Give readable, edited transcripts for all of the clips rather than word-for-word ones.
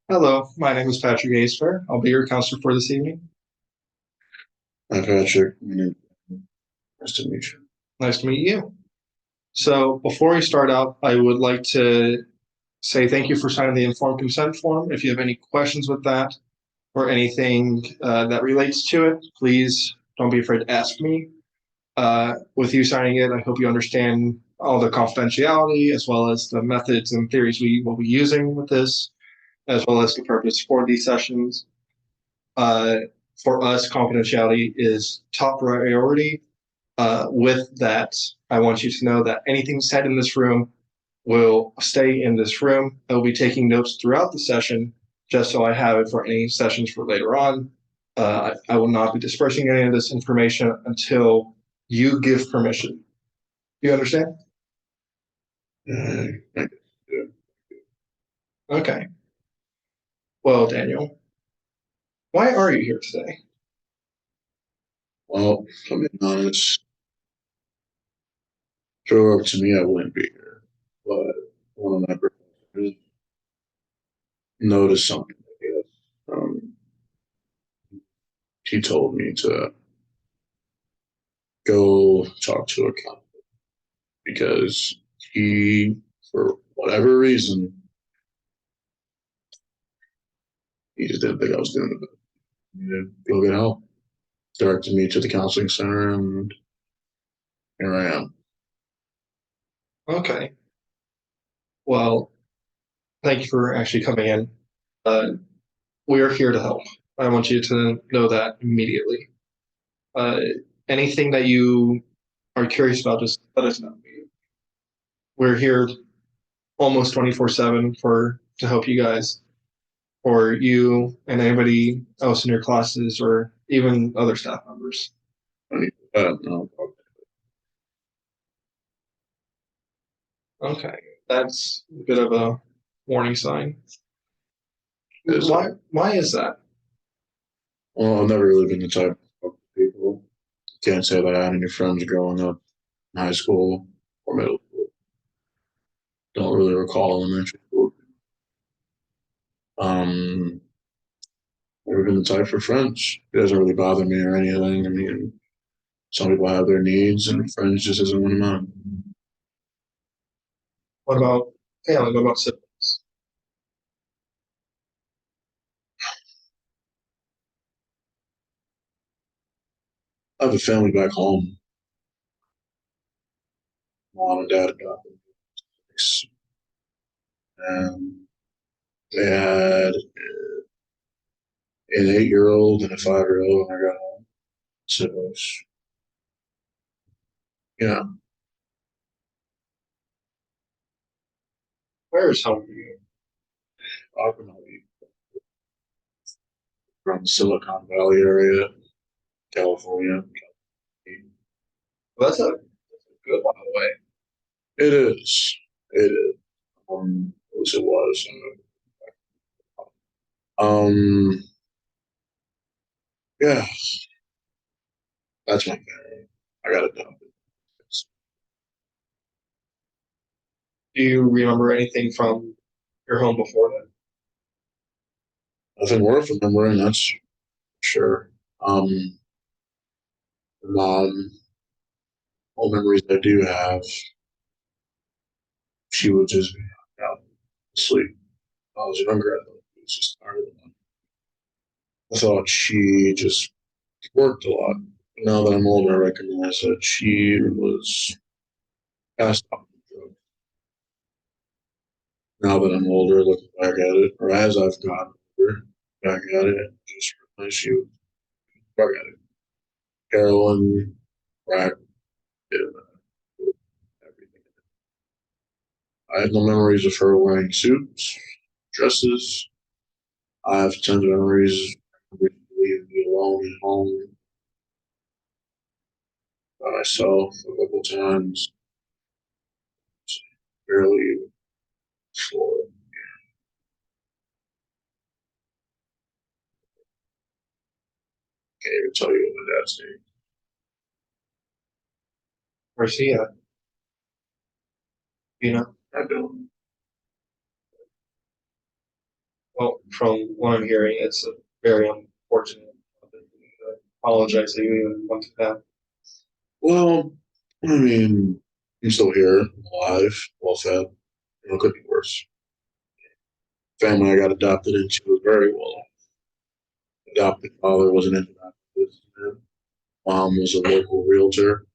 Hello, my name is Patrick Aisfer. I'll be your counselor for this evening. Hi, Patrick. Nice to meet you. Nice to meet you. So, before we start out, I would like to say thank you for signing the informed consent form. If you have any questions with that or anything that relates to it, please don't be afraid to ask me. With you signing it, I hope you understand all the confidentiality as well as the methods and theories we will be using with this, as well as the purpose for these sessions. Uh, for us, confidentiality is top priority. With that, I want you to know that anything said in this room will stay in this room. I will be taking notes throughout the session just so I have it for any sessions for later on. I will not be dispersing any of this information until you give permission. Do you understand? Uh, Okay. Well, Daniel, why are you here today? well, if I'm being honest, if it were up to me, I wouldn't be here. But one of my professors noticed something, I guess. He told me to go talk to a counselor because he, for whatever reason, he just didn't think I was doing it. He needed to go get help. Directed me to the counseling center, and here I am. Okay. Well, thank you for actually coming in. Uh, we are here to help. I want you to know that immediately. Uh, Anything that you are curious about, just let us know. We're here almost 24/7 for to help you guys, or you and anybody else in your classes, or even other staff members. I mean, no, Okay, that's a bit of a warning sign. is Why is that? well, I've never really been the type to talk to people. Can't say that I had any friends growing up in high school or middle school. Don't really recall elementary school. Um, Never been the type for friends. It doesn't really bother me or anything. I mean, some people have their needs, and friends just isn't one of mine. What about family? What about siblings? I have a family back home. Mom and dad adopted me, and they had an 8-year-old and a 5-year-old when I got home. So, yeah, Where is home for you? ultimately from the Silicon Valley area, California. Well, that's a good one away. It is. It is. At least it was. Um, yeah, that's my family. I got it done. Do you remember anything from your home before that? Nothing worth remembering, that's for sure. Um, Mom, all memories I do have, she would just be out asleep. I was younger, I thought it was just tired. I thought she just worked a lot. Now that I'm older, I recognize that she was passed out on drugs. Now that I'm older, looking back at it, or as I've gotten older, back at it, just realize she was drug addict. Heroin, crack, everything. I have no memories of her wearing suits, dresses. I have tons of memories of leaving me alone at home by myself a couple times, barely for can't even tell you what my dad's name. Where's he at? You know? I don't. Well, from what I'm hearing, it's a very unfortunate. I apologize that you even went to that. Well, I mean, I'm still here, alive, well fed. It could be worse. Family I got adopted into was very well off. Adopted father was an independent businessman. Mom was a local realtor.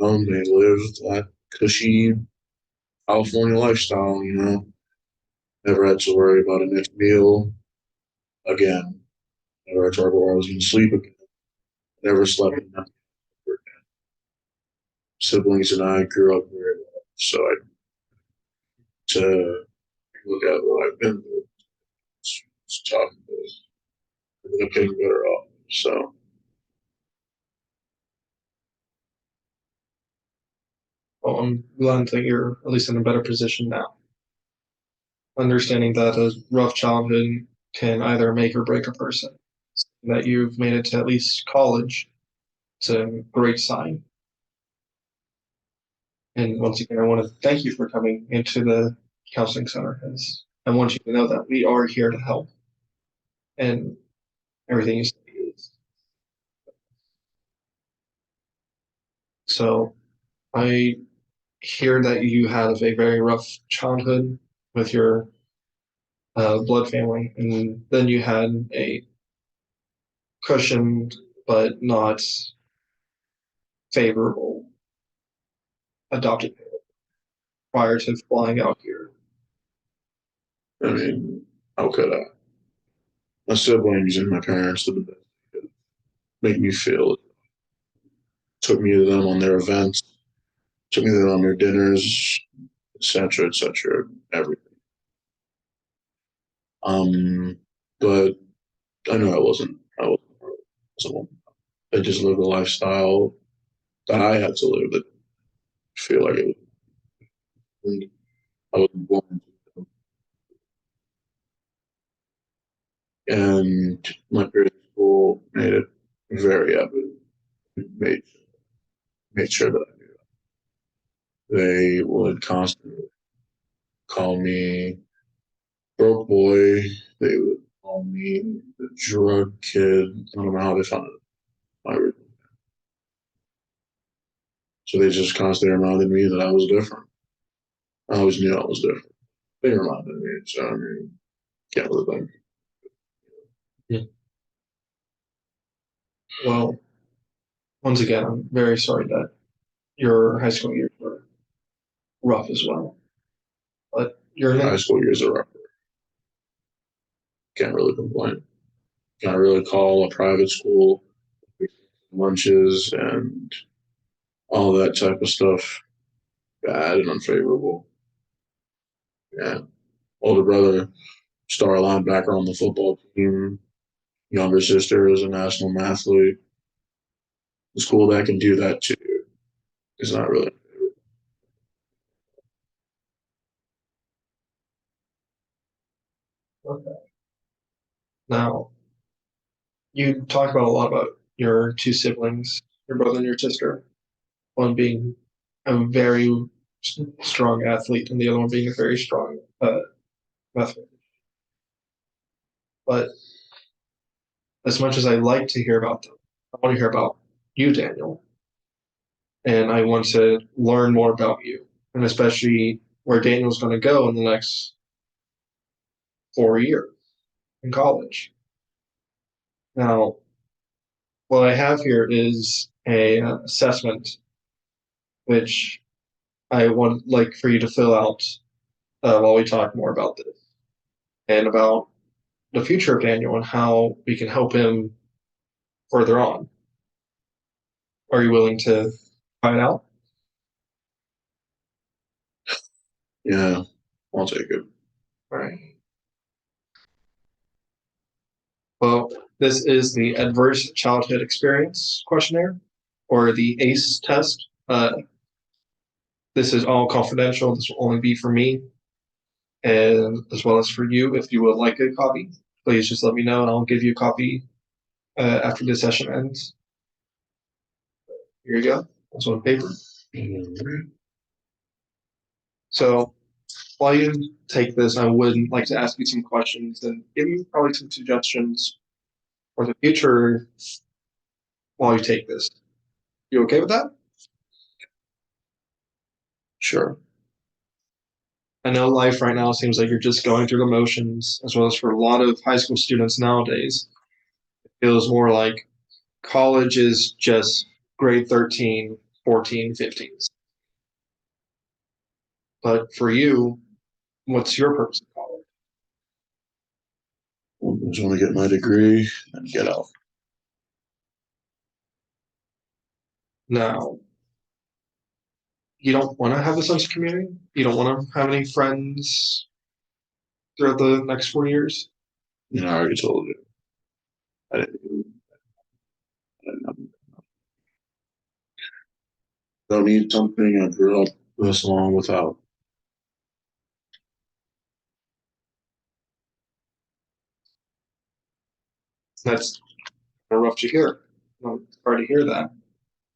They lived that cushy California lifestyle, Never had to worry about a next meal again. Never had to worry about where I was going to sleep again. Never slept in that. Siblings and I grew up very well. So I to look at what I've been through. It's tough. But I'm getting better off. So Well, I'm glad that you're at least in a better position now. Understanding that a rough childhood can either make or break a person. That you've made it to at least college, it's a great sign. And once again, I want to thank you for coming into the counseling center. As I want you to know that we are here to help, and everything you say is. So I hear that you have a very rough childhood with your blood family, and then you had a cushioned but not favorable adopted parent prior to flying out here. I mean, how could I? My siblings and my parents did the best they could. Make me feel. Took me to them on their events. Took me to them on their dinners, etc., etc. Everything. But I know I wasn't. I wasn't. I just lived a lifestyle that I had to live. That I feel like it was. I was born, and my parents' school made it very evident. Made made sure that I knew. They would constantly call me broke boy. They would call me the drug kid. I don't know how they found my original. So they just constantly reminded me that I was different. I always knew I was different. They reminded me. So I mean, can't really blame. Yeah. Well, once again, I'm very sorry that your high school years were rough as well. But you're High in school years are rough. Can't really complain. Can't really call a private school lunches and all that type of stuff bad and unfavorable. Yeah. Older brother, star linebacker on the football team. Younger sister is a national athlete. The school that can do that too is not really. okay. Now, you talk about a lot about your two siblings, your brother and your sister, one being a very strong athlete and the other one being a very strong mathematician. But as much as I like to hear about them, I want to hear about you, Daniel, and I want to learn more about you, and especially where Daniel's going to go in the next 4 years in college. Now, what I have here is a assessment which I would like for you to fill out while we talk more about this and about the future of Daniel and how we can help him further on. Are you willing to find out? Yeah, I'll take it. All right. Well, this is the Adverse Childhood Experience Questionnaire, or the ACE test. This is all confidential. This will only be for me, and as well as for you. If you would like a copy, please just let me know, and I'll give you a copy after the session ends. Here you go. That's on paper. So while you take this, I would like to ask you some questions and give you probably some suggestions for the future while you take this. You okay with that? Sure. I know life right now seems like you're just going through the motions, as well as for a lot of high school students nowadays. It feels more like college is just grade 13, 14, 15. But for you, what's your purpose of college? I just want to get my degree and get out. Now, you don't want to have a sense of community? You don't want to have any friends throughout the next 4 years? I already told you. I didn't, I don't need something I grew up this long without. That's rough to hear. I'm sorry to hear that.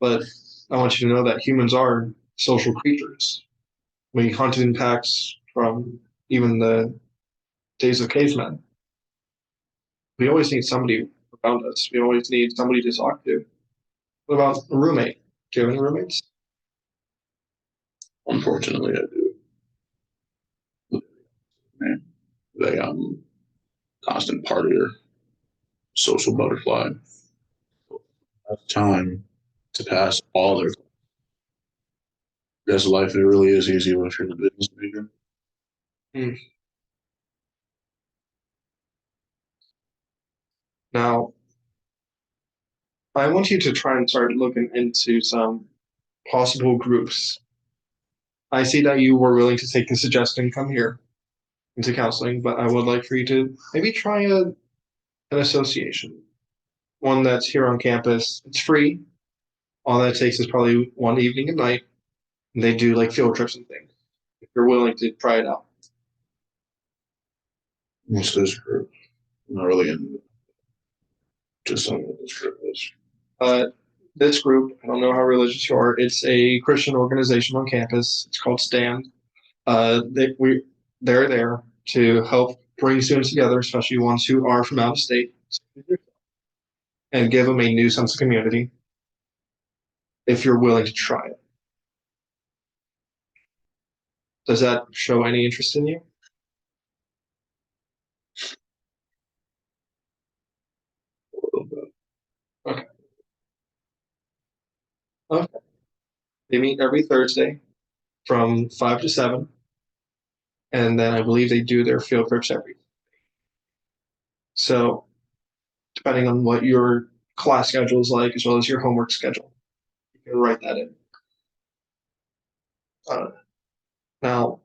But I want you to know that humans are social creatures. We hunted in packs from even the days of cavemen. We always need somebody around us. We always need somebody to talk to. What about a roommate? Do you have any roommates? Unfortunately, I do. Man, they constant partier, social butterfly. Have time to pass all their. Guess life it really is easy if you're a business major. Hmm. Now, I want you to try and start looking into some possible groups. I see that you were willing to take the suggestion and come here into counseling, but I would like for you to maybe try an association, one that's here on campus. It's free. All that takes is probably one evening a night, and they do like field trips and things. If you're willing to try it out. What's this group? I'm not really in. Just some of this group is. Uh, this group, I don't know how religious you are. It's a Christian organization on campus. It's called Stand. They're there to help bring students together, especially ones who are from out of state, and give them a new sense of community. If you're willing to try it, does that show any interest in you? A little bit. Okay. Okay. They meet every Thursday from 5 to 7, and then I believe they do their field trips every. So depending on what your class schedule is like, as well as your homework schedule, you can write that in. Uh, Now,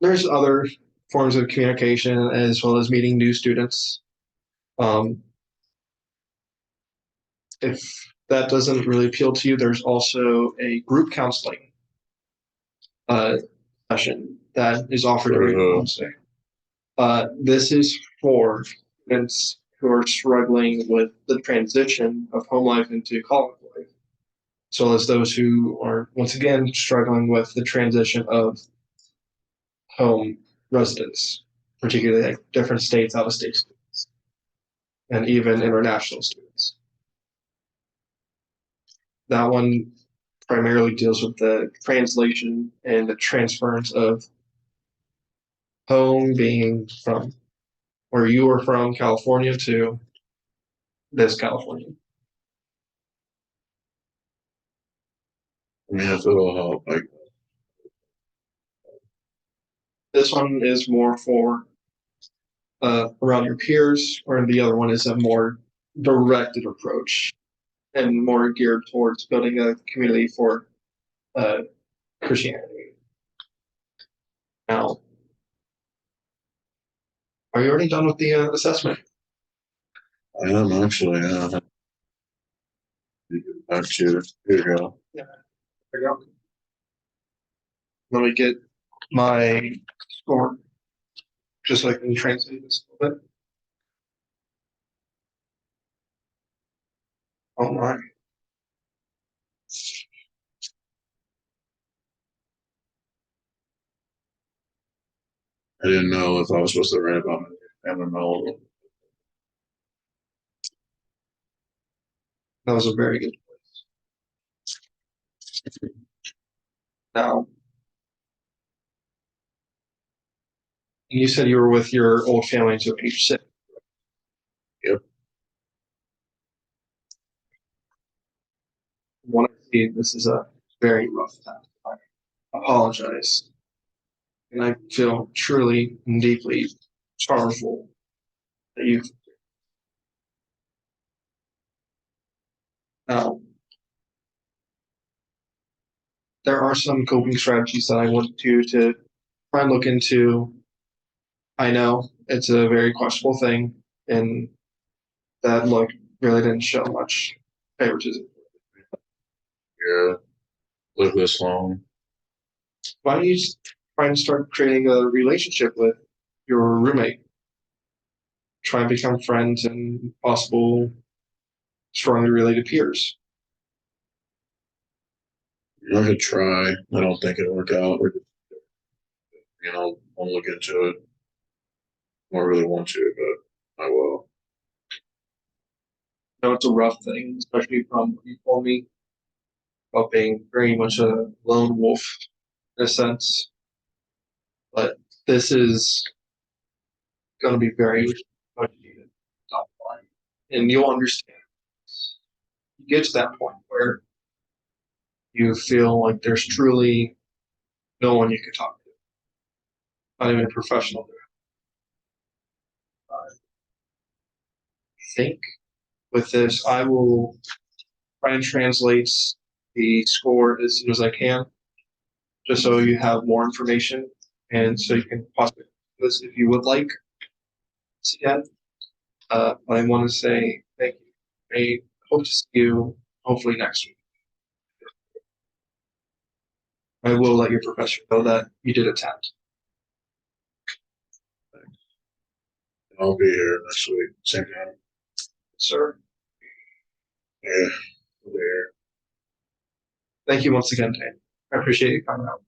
there's other forms of communication as well as meeting new students. Um, if that doesn't really appeal to you, there's also a group counseling uh, session that is offered every Wednesday. This is for students who are struggling with the transition of home life into college life, as well as those who are once again struggling with the transition of home residence, particularly like different states, out of state students, and even international students. That one primarily deals with the translation and the transference of home being from where you are from, California, to this California. I mean, if it'll help, like This one is more for around your peers, or the other one is a more directed approach and more geared towards building a community for uh, Christianity. Now, are you already done with the assessment? I am actually. Back to here you go. Yeah, there you go. Let me get my score just so I can translate this a little bit. Oh my. I didn't know if I was supposed to write about my MML. That was a very good place. Now, you said you were with your old family until age 6. Yep. When I see this is a very rough time. I apologize. And I feel truly and deeply sorrowful that you've now. There are some coping strategies that I want you to try and look into. I know it's a very questionable thing, and that look really didn't show much favoritism. Yeah. Live this long. Why don't you just try and start creating a relationship with your roommate? Try and become friends and possible strongly related peers. I could try. I don't think it'll work out. I'll look into it. I don't really want to, but I will. I know it's a rough thing, especially from what you told me about being very much a lone wolf in a sense. But this is going to be very much needed down the line. And you'll understand. You get to that point where you feel like there's truly no one you can talk to, not even a professional. I think with this, I will try and translate the score as soon as I can, just so you have more information and so you can possibly do this if you would like. Again, I want to say thank you. I hope to see you hopefully next week. I will let your professor know that you did attend. I'll be here next week. Same time. Sir, Yeah. I'll be here. thank you once again, Tate. I appreciate you coming out.